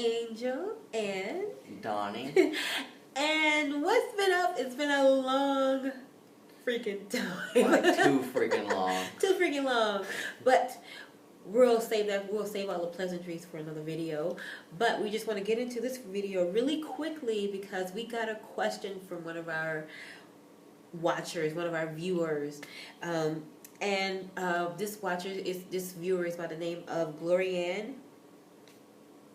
Angel and Donny. And what's been up? It's been a long freaking time. Like too freaking long. Too freaking long. But we'll save all the pleasantries for another video. But we just want to get into this video really quickly because we got a question from one of our watchers, one of our viewers. This viewer is by the name of Glorianne.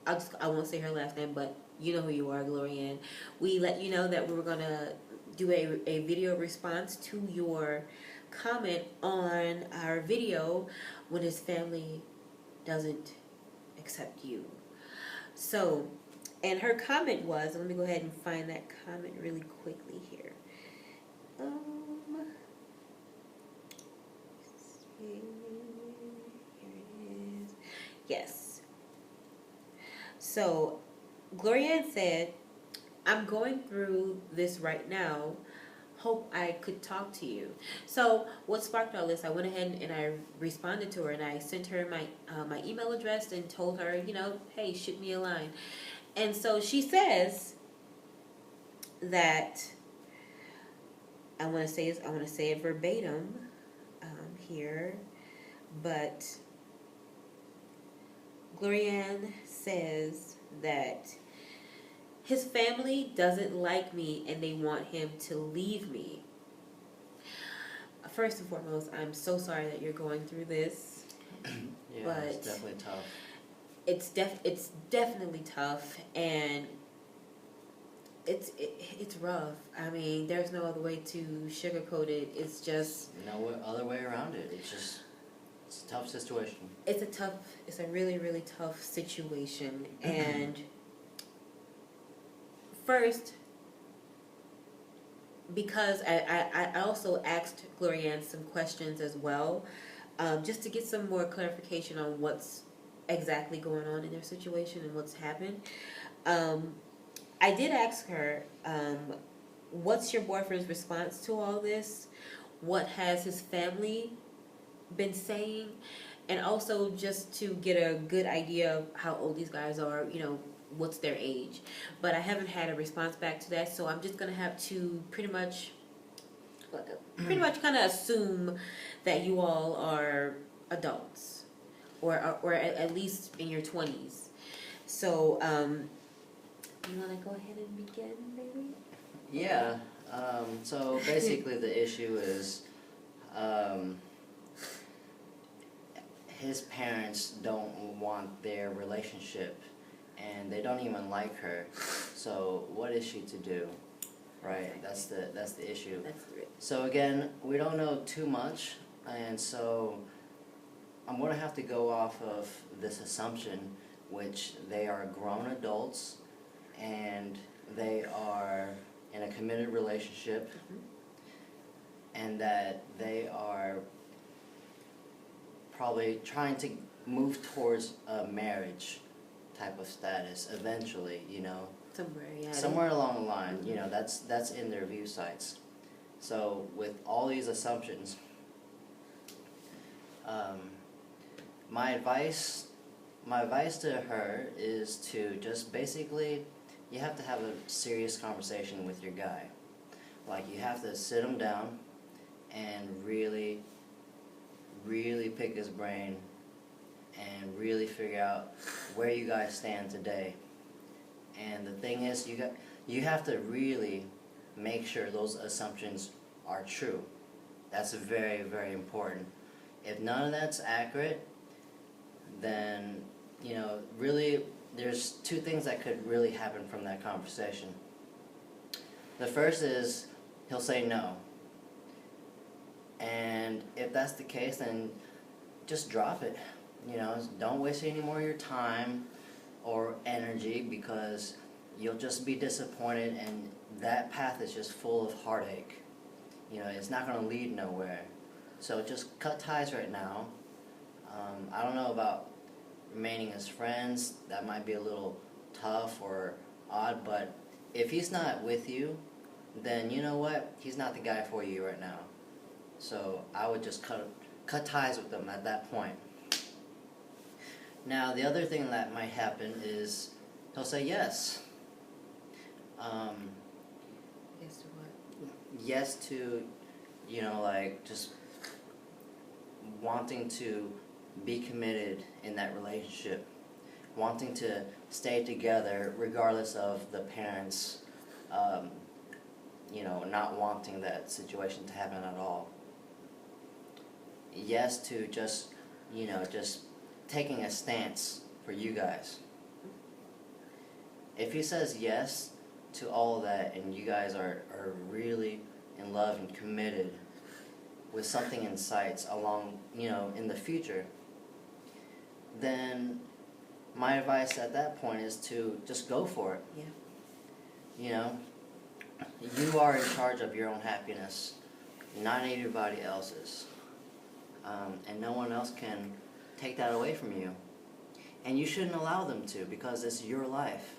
I won't say her last name, but you know who you are, Glorianne. We let you know that we were gonna do a video response to your comment on our video when his family doesn't accept you. So, and her comment was, let me go ahead and find that comment really quickly here. Here it is. Yes. So, Glorianne said, I'm going through this right now. Hope I could talk to you. So, what sparked all this, I went ahead and I responded to her and I sent her my email address and told her, hey, shoot me a line. And so she says that, I want to say it verbatim here, but Glorianne says that his family doesn't like me and they want him to leave me. First and foremost, I'm so sorry that you're going through this. Yeah, but it's definitely tough. It's definitely tough, and it's rough. I mean, there's no other way to sugarcoat it. It's just no other way around it. It's a tough situation. It's a really, really tough situation. And first, because I also asked Glorianne some questions as well, just to get some more clarification on what's exactly going on in their situation and what's happened. I did ask her, what's your boyfriend's response to all this? What has his family been saying? And also just to get a good idea of how old these guys are, what's their age. But I haven't had a response back to that, so I'm just going to have to pretty much kind of assume that you all are adults, or at least in your 20s. So, you want to go ahead and begin, maybe? Yeah. So basically the issue is his parents don't want their relationship, and they don't even like her. So what is she to do? Right? That's the issue. That's great. So again, we don't know too much, and so I'm going to have to go off of this assumption, which they are grown adults and they are in a committed relationship, and that they are probably trying to move towards a marriage type of status eventually, somewhere along the line. That's in their view sites. So with all these assumptions, my advice to her is to just basically, you have to have a serious conversation with your guy. Like, you have to sit him down and really, really pick his brain and really figure out where you guys stand today. And the thing is, you have to really make sure those assumptions are true. That's very, very important. If none of that's accurate, then, really, there's two things that could really happen from that conversation. The first is, he'll say no. And if that's the case, then just drop it. Don't waste any more of your time or energy, because you'll just be disappointed, and that path is just full of heartache. It's not going to lead nowhere. So just cut ties right now. I don't know about remaining as friends. That might be a little tough or odd, but if he's not with you, then you know what? He's not the guy for you right now. So I would just cut ties with them at that point. Now, the other thing that might happen is he'll say yes. Yes to what? Yes to, you know, like just wanting to be committed in that relationship, wanting to stay together regardless of the parents, you know, not wanting that situation to happen at all. Yes to just, you know, just taking a stance for you guys. If he says yes to all of that and you guys are really in love and committed with something in sights along, you know, in the future, then my advice at that point is to just go for it. Yeah. You know, you are in charge of your own happiness, not anybody else's. And no one else can take that away from you. And you shouldn't allow them to, because it's your life.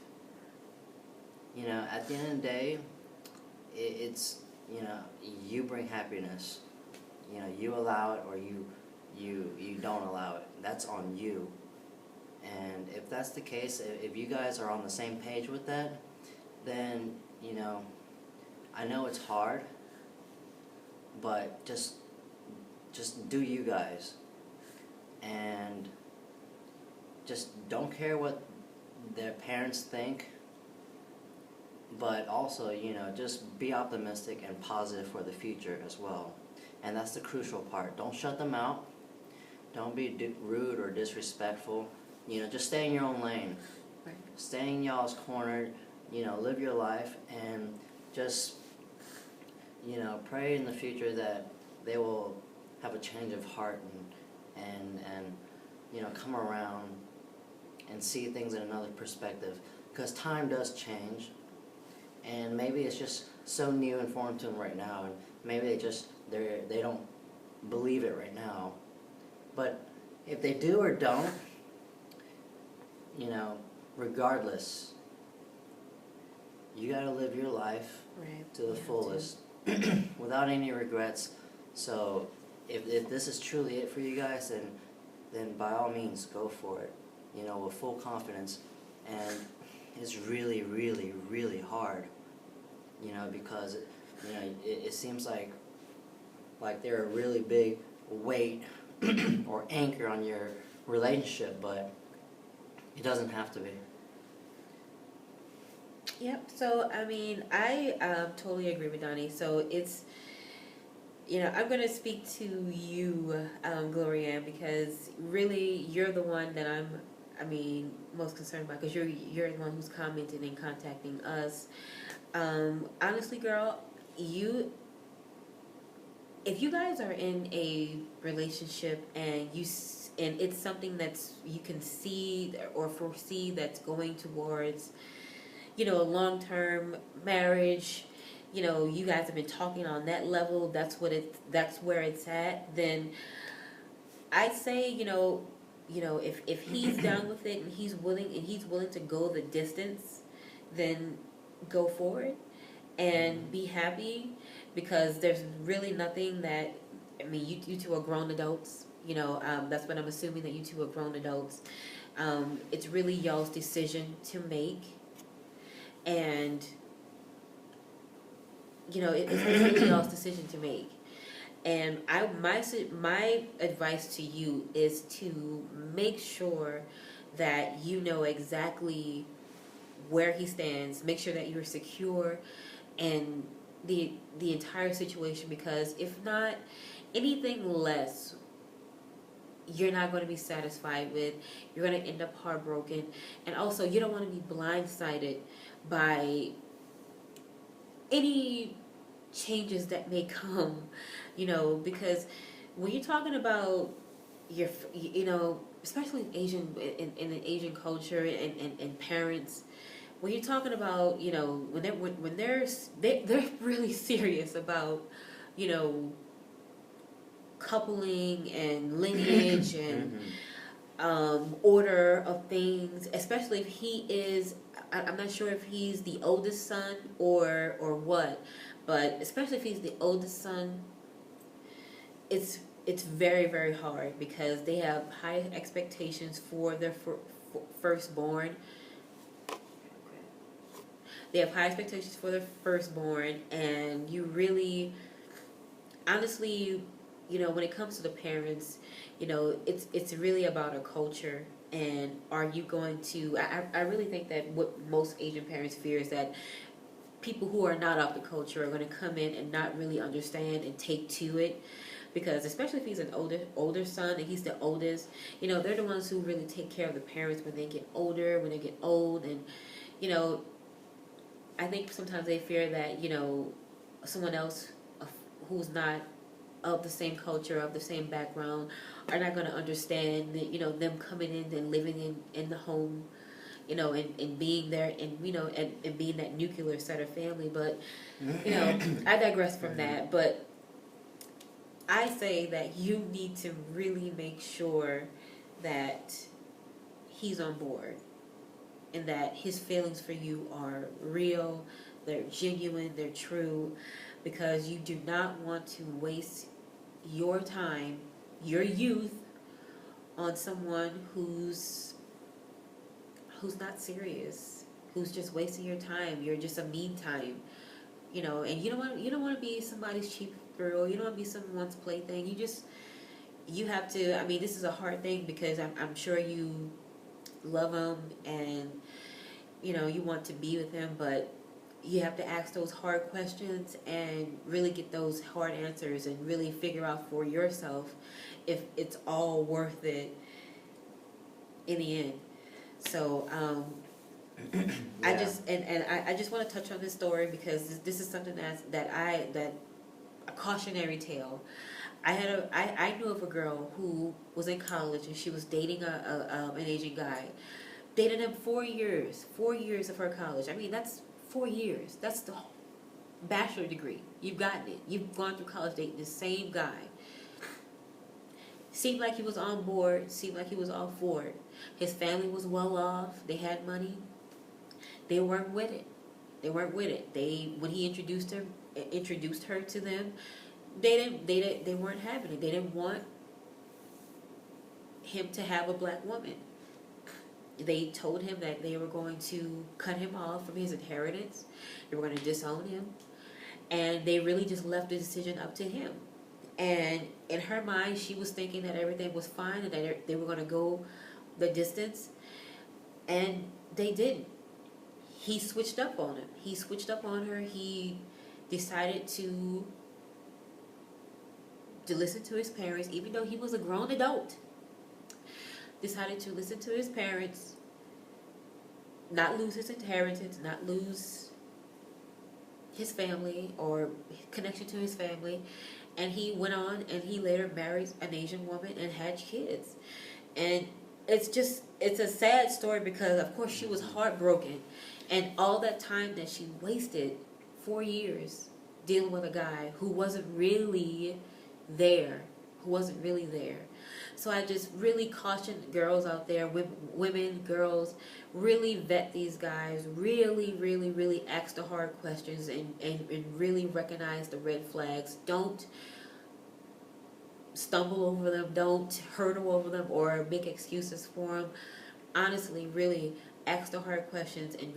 You know, at the end of the day, it's, you know, you bring happiness. You know, you allow it or you don't allow it. That's on you. And if that's the case, if you guys are on the same page with that, then, you know, I know it's hard, but just do you guys. And just don't care what their parents think, but also, you know, just be optimistic and positive for the future as well. And that's the crucial part. Don't shut them out. Don't be rude or disrespectful. You know, just stay in your own lane. Right. Stay in y'all's corner. You know, live your life and just, you know, pray in the future that they will have a change of heart and you know, come around and see things in another perspective. Because time does change. And maybe it's just so new and foreign to them right now, and maybe they don't believe it right now. But if they do or don't, you know, regardless, you gotta live your life Right. to the fullest without any regrets. So if this is truly it for you guys, then by all means go for it, you know, with full confidence. And it's really, really, really hard, you know, because you know it seems like they're a really big weight or anchor on your relationship, but it doesn't have to be. Yep. So, I mean, I totally agree with Donnie. So it's, you know, I'm going to speak to you, Gloria, because really you're the one that most concerned about, because you're the one who's commenting and contacting us. Honestly, girl, if you guys are in a relationship and it's something that's you can see or foresee that's going towards, you know, a long-term marriage, you know, you guys have been talking on that level, that's where it's at, then I'd say, you know, if he's down with it and he's willing to go the distance, then go for it and be happy, because there's really nothing that, I mean, you two are grown adults, you know, that's what I'm assuming, that you two are grown adults. It's really y'all's decision to make, and you know, it's really y'all's decision to make. And my advice to you is to make sure that you know exactly where he stands. Make sure that you're secure in the entire situation, because if not, anything less, you're not going to be satisfied with. You're going to end up heartbroken, and also you don't want to be blindsided by any changes that may come, you know, because when you're talking about you know, especially in the Asian culture and parents, when you're talking about, you know, when they're really serious about, you know, coupling and lineage and order of things, especially if he is, I'm not sure if he's the oldest son or what, but especially if he's the oldest son, it's very, very hard, because they have high expectations for their firstborn, They have high expectations for their firstborn, and you really, honestly, when it comes to the parents, it's really about a culture. And are you going to? I really think that what most Asian parents fear is that people who are not of the culture are going to come in and not really understand and take to it, because especially if he's an older son and he's the oldest, they're the ones who really take care of the parents when they get older, when they get old. And I think sometimes they fear that someone else who's not of the same culture, of the same background, are not going to understand that, them coming in and living in the home, and being there, and being that nuclear set of family. But I digress from that. But I say that you need to really make sure that he's on board, and that his feelings for you are real, they're genuine, they're true, because you do not want to waste your time, your youth, on someone who's not serious, who's just wasting your time. You're just a meantime, and you don't want to be somebody's cheap girl. You don't want to be someone's plaything. You have to. I mean, this is a hard thing, because I'm sure you love him, and you want to be with him, but you have to ask those hard questions and really get those hard answers, and really figure out for yourself if it's all worth it in the end. So yeah. I just want to touch on this story, because this is something that a cautionary tale. I knew of a girl who was in college, and she was dating an Asian guy. Dated him 4 years. 4 years of her college. I mean, that's 4 years. That's the bachelor degree. You've gotten it. You've gone through college dating the same guy. Seemed like he was on board. Seemed like he was all for it. His family was well off. They had money. They weren't with it. When he introduced her to them, they weren't having it. They didn't want him to have a black woman. They told him that they were going to cut him off from his inheritance. They were going to disown him. And they really just left the decision up to him. And in her mind, she was thinking that everything was fine, and that they were going to go the distance. And they didn't. He switched up on him. He switched up on her. He decided to listen to his parents, even though he was a grown adult. Decided to listen to his parents, not lose his inheritance, not lose his family or connection to his family. And he went on, and he later married an Asian woman and had kids. And it's a sad story, because of course she was heartbroken, and all that time that she wasted, 4 years, dealing with a guy who wasn't really there. So I just really caution girls out there, women, girls, really vet these guys, really, really, really ask the hard questions, and really recognize the red flags. Don't stumble over them, don't hurdle over them, or make excuses for them. Honestly, really ask the hard questions, and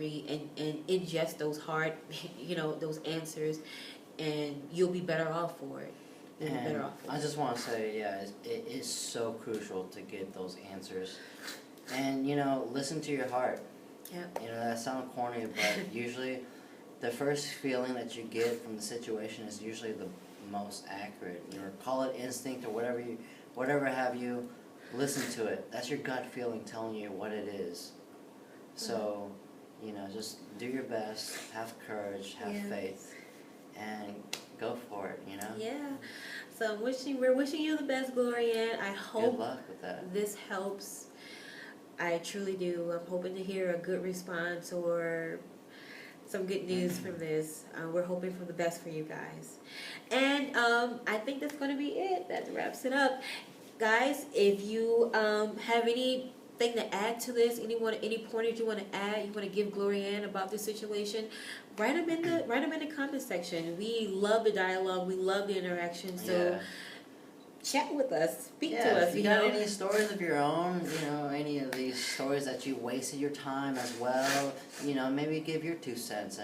ingest those hard, those answers, and you'll be better off for it. And I just want to say, it is so crucial to get those answers. And, listen to your heart. Yep. That sounds corny, but usually the first feeling that you get from the situation is usually the most accurate. Call it instinct or whatever have you. Listen to it. That's your gut feeling telling you what it is. So, just do your best, have courage, have faith, and go for it, Yeah. So we're wishing you the best, Glorianne. I hope good luck with that. This helps. I truly do. I'm hoping to hear a good response or some good news from this. We're hoping for the best for you guys. And I think that's going to be it. That wraps it up. Guys, if you have anything to add to this, any pointers you want to add, you want to give Glorianne about this situation, write them in the comment section. We love the dialogue. We love the interaction. So chat with us, speak Yeah, to us. if you got any stories of your own, any of these stories that you wasted your time as well, maybe give your 2 cents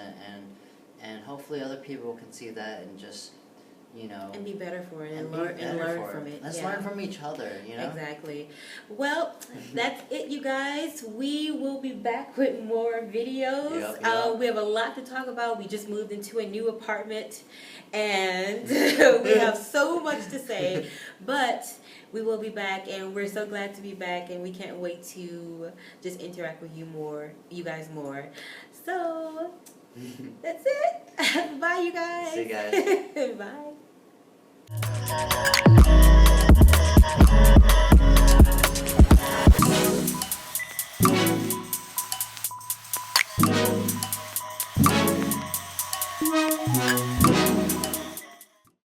and hopefully other people can see that and just, and be better for it and be learn better for from it. Let's Yeah. learn from each other, Exactly. Well, that's it, you guys. We will be back with more videos. Yep. We have a lot to talk about. We just moved into a new apartment, and we have so much to say. But we will be back, and we're so glad to be back, and we can't wait to just interact with you guys more. So that's it. Bye, you guys. See you guys. Bye.